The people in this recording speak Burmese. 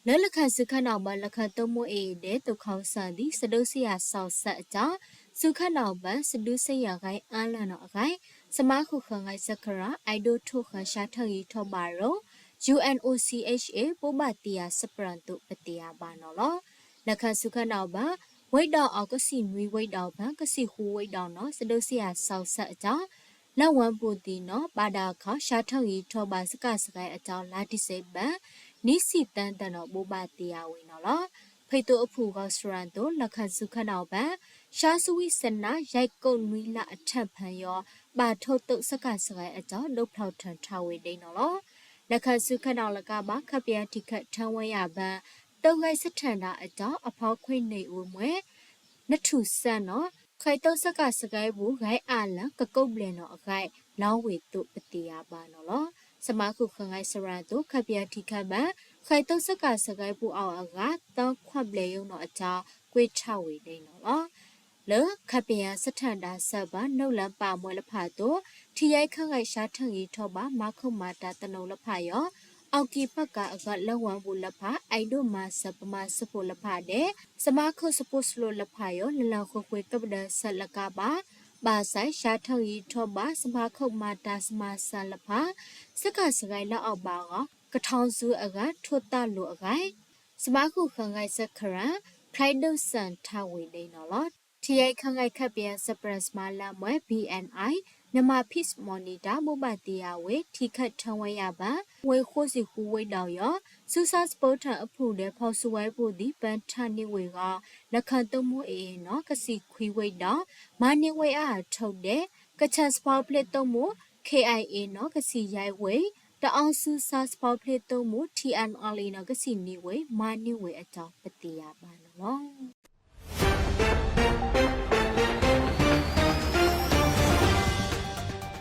လဲလခတ်စခနောက်မလခတ်တုံးမအေးတဲ့တုခေါဆန်ဒီစဒုစီယာဆောက်ဆက်အကြောင်းစုခနောက်ပန်စဒုစရခိုင်အလန်တော့အခိုင်စမခုခငိုင်စခရာအိုက်ဒိုထုခရှာထရီထောပါရော UNOCHA ပိုးမတီယာစပရန်တုပတီယာပါနော်လောလခတ်စုခနောက်ပန်ဝိတ်တော်အောက်ကစီနွေဝိတ်တော်ပန်ကစီဟူဝိတ်တော်နော်စဒုစီယာဆောက်ဆက်အကြောင်းလက်ဝမ်ပူတီနော်ပါဒါခရှာထရီထောပါစကစကိုင်အကြောင်းလာတိစေပန်နိစီတန်တနော်ဘောပါတီယာဝင်းနော်လားဖိတ်တိုအဖူကစရန်တိုလက်ခတ်စုခနောက်ပန်ရှားစဝိစနာရိုက်ကုတ်နွီလာအထက်ဖန်ရောပါထုတ်တုတ်စကစကိုင်အကြောင်းလုတ်ဖောက်ထန်ထဝေဒိနော်လားလက်ခတ်စုခနောက်လကပါခပြတိခတ်ထဝဲရပန်တုတ်ခိုက်စထန်တာအကြောင်းအဖောက်ခွိနေဦးမွဲနထုဆန်နော်ခိုင်တုတ်စကစကိုင်ဘူးဂိုင်းအာလန်ကကုတ်ပလင်နော်အခိုင်လောင်းဝေတုပတိယာပါနော်လားစမခုခငိုင်စရန်တို့ခပြတိခတ်ပန်ခိုင်တုတ်စကစကိုင်ပူအောင်အကတောင်းခွပ်လေယုံတော့အကြောင်းကွေးချဝေနေနော်လေခပယစထန်တာဆဘနှုတ်လပါမွဲလဖာတို့ထီရိုက်ခငိုင်ရှာထန်ရီထောပါမခုမာတာတနုံလဖာရောအောက်ကီဖက်ကအကလဝံဘူးလဖာအိုင်ဒိုမာစပမစပိုလဖာတဲ့စမခုစပိုစလိုလဖာရောလလခွခွေကပဒဆလကပါပါဆိုင်ရှာထန်ရီထောပါစမခုမာတာစမဆလဖာစကစကိုင်လောက်အောက်ပါကထောင်စုအကထွတ်တလိုအကိုင်စမခုခငိုင်စခရန်ခရိုင်ဒုဆန်ထဝေနေနော်ထီရိုက်ခငိုက်ခပ်ပြန်စပရစမာလာမွဲ BNI မြန်မာဖိစ်မော်နီတာမိုဘတီယာဝေထီခတ်ထဝဲရပါဝေခိုးစီဟူဝိတ်တော်ရောစူဆတ်စပိုထအဖူတဲ့ဖော်ဆူဝဲဖို့ဒီပန်ထနေဝေကလက်ခတ်တုံးမိုးအေးနော်ကစီခွီဝိတ်တော်မာနေဝေအားထုတ်တဲ့ကချတ်စပေါပလက်တုံးမိုး KIA နော်ကစီရိုက်ဝေတအောင်စုဆတ်စပေါပလက်တုံးမိုး TNL နော်ကစီနေဝေမာနေဝေအကြောင်းပတိယာပါနော်